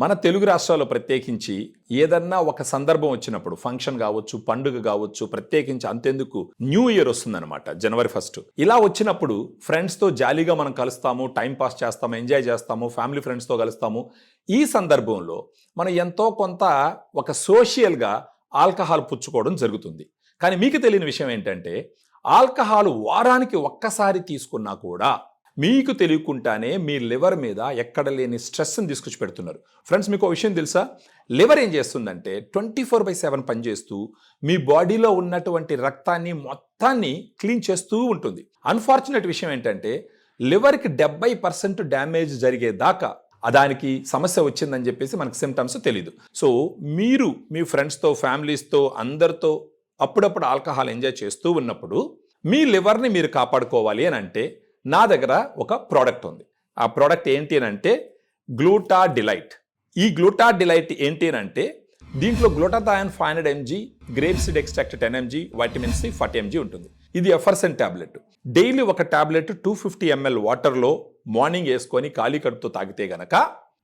మన తెలుగు రాష్ట్రాల్లో ప్రత్యేకించి ఏదన్నా ఒక సందర్భం వచ్చినప్పుడు ఫంక్షన్ కావచ్చు, పండుగ కావచ్చు, ప్రత్యేకించి అంతెందుకు న్యూ ఇయర్ వస్తుందన్నమాట జనవరి 1. ఇలా వచ్చినప్పుడు ఫ్రెండ్స్తో జాలీగా మనం కలుస్తాము, టైం పాస్ చేస్తాము, ఎంజాయ్ చేస్తాము, ఫ్యామిలీ ఫ్రెండ్స్తో కలుస్తాము. ఈ సందర్భంలో మనం ఎంతో కొంత ఒక సోషియల్గా ఆల్కహాల్ పుచ్చుకోవడం జరుగుతుంది. కానీ మీకు తెలియని విషయం ఏంటంటే ఆల్కహాల్ వారానికి ఒక్కసారి తీసుకున్నా కూడా మీకు తెలియకుండానే మీ లివర్ మీద ఎక్కడ లేని స్ట్రెస్ని తీసుకొచ్చి పెడుతున్నారు. ఫ్రెండ్స్, మీకు ఒక విషయం తెలుసా? లివర్ ఏం చేస్తుందంటే 24/7 పనిచేస్తూ మీ బాడీలో ఉన్నటువంటి రక్తాన్ని మొత్తాన్ని క్లీన్ చేస్తూ ఉంటుంది. అన్ఫార్చునేట్ విషయం ఏంటంటే లివర్కి 70% డ్యామేజ్ జరిగేదాకా దానికి సమస్య వచ్చిందని చెప్పేసి మనకు సిమ్టమ్స్ తెలీదు. సో మీరు మీ ఫ్రెండ్స్తో, ఫ్యామిలీస్తో, అందరితో అప్పుడప్పుడు ఆల్కహాల్ ఎంజాయ్ చేస్తూ ఉన్నప్పుడు మీ లివర్ని మీరు కాపాడుకోవాలి అని అంటే నా దగ్గర ఒక ప్రోడక్ట్ ఉంది. ఆ ప్రోడక్ట్ ఏంటి అని అంటే గ్లూటా డిలైట్. ఈ గ్లూటా డిలైట్ ఏంటి అని అంటే దీంట్లో glutathione 500 mg, grape seed extract 10 mg, vitamin C 40 mg ఉంటుంది. ఇది ఎఫర్సెన్ టాబ్లెట్. డైలీ ఒక టాబ్లెట్ 250 ml వాటర్లో మార్నింగ్ వేసుకొని ఖాళీ కడుపుతో తాగితే గనక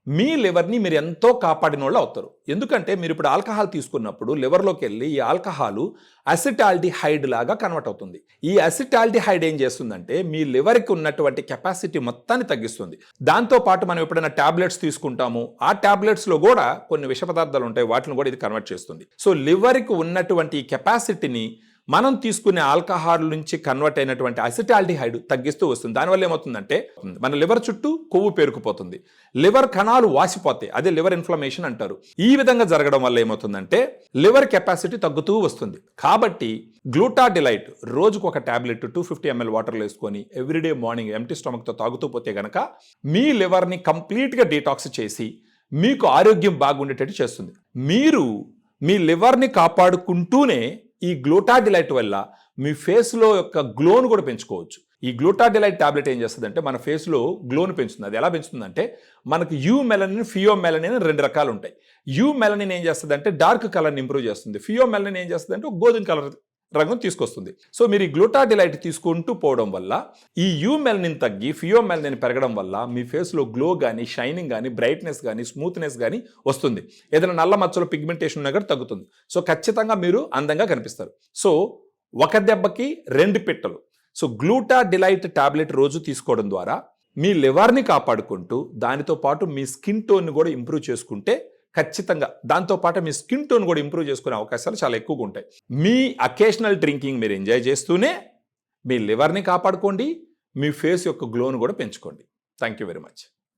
మీ లివర్ని మీరు ఎంతో కాపాడిన వాళ్ళు అవుతారు. ఎందుకంటే మీరు ఇప్పుడు ఆల్కహాల్ తీసుకున్నప్పుడు లివర్లోకి వెళ్ళి ఈ ఆల్కహాల్ అసిటాల్డిహైడ్ లాగా కన్వర్ట్ అవుతుంది. ఈ అసిటాల్డిహైడ్ ఏం చేస్తుందంటే మీ లివర్కి ఉన్నటువంటి కెపాసిటీ మొత్తాన్ని తగ్గిస్తుంది. దాంతోపాటు మనం ఎప్పుడైనా టాబ్లెట్స్ తీసుకుంటాము, ఆ టాబ్లెట్స్లో కూడా కొన్ని విష పదార్థాలు ఉంటాయి, వాటిని కూడా ఇది కన్వర్ట్ చేస్తుంది. సో లివర్కి ఉన్నటువంటి ఈ కెపాసిటీని మనం తీసుకునే ఆల్కహాల్ నుంచి కన్వర్ట్ అయినటువంటి అసిటాల్డిహైడ్ తగ్గిస్తూ వస్తుంది. దానివల్ల ఏమవుతుందంటే మన లివర్ చుట్టూ కొవ్వు పేరుకుపోతుంది, లివర్ కణాలు వాసిపోతాయి, అదే లివర్ ఇన్ఫ్లమేషన్ అంటారు. ఈ విధంగా జరగడం వల్ల ఏమవుతుందంటే లివర్ కెపాసిటీ తగ్గుతూ వస్తుంది. కాబట్టి గ్లూటా డిలైట్ రోజుకు ఒక టాబ్లెట్ 250 ml వాటర్లో వేసుకొని ఎవ్రీడే మార్నింగ్ ఎంటీ స్టమక్తో తాగుతూ పోతే గనక మీ లివర్ని కంప్లీట్గా డీటాక్స్ చేసి మీకు ఆరోగ్యం బాగుండేటట్టు చేస్తుంది. మీరు మీ లివర్ని కాపాడుకుంటూనే ఈ గ్లూటా డిలైట్ వల్ల మీ ఫేస్లో యొక్క గ్లోను కూడా పెంచుకోవచ్చు. ఈ గ్లూటా డిలైట్ టాబ్లెట్ ఏం చేస్తుందంటే మన ఫేస్లో గ్లోను పెంచుతుంది. అది ఎలా పెంచుతుందంటే మనకు యూ మెలనిన్, ఫియో మెలనిన్ 2 రకాలు ఉంటాయి. యూ మెలనిన్ ఏం చేస్తుందంటే డార్క్ కలర్ని ఇంప్రూవ్ చేస్తుంది. ఫియో మెలనిన్ ఏం చేస్తుందంటే గోధుమ కలర్ రంగు తీసుకొస్తుంది. సో మీరు ఈ గ్లూటా డిలైట్ తీసుకుంటూ పోవడం వల్ల ఈ యూ మెలనిన్ తగ్గి ఫియో మెలనిన్ పెరగడం వల్ల మీ ఫేస్లో గ్లో కానీ, షైనింగ్ కానీ, బ్రైట్నెస్ కానీ, స్మూత్నెస్ కానీ వస్తుంది. ఏదైనా నల్ల మచ్చలో పిగ్మెంటేషన్ ఉన్నా కూడా తగ్గుతుంది. సో ఖచ్చితంగా మీరు అందంగా కనిపిస్తారు. సో ఒక దెబ్బకి 2 పిట్టలు. సో గ్లూటా డిలైట్ టాబ్లెట్ రోజు తీసుకోవడం ద్వారా మీ లివర్ని కాపాడుకుంటూ దానితో పాటు మీ స్కిన్ టోన్ని కూడా ఇంప్రూవ్ చేసుకుంటే ఖచ్చితంగా దాంతోపాటు మీ స్కిన్ టోన్ కూడా ఇంప్రూవ్ చేసుకునే అవకాశాలు చాలా ఎక్కువగా ఉంటాయి. మీ అకేషనల్ డ్రింకింగ్ మీరు ఎంజాయ్ చేస్తూనే మీ లివర్ని కాపాడుకోండి, మీ ఫేస్ యొక్క గ్లోను కూడా పెంచుకోండి. Thank you very much.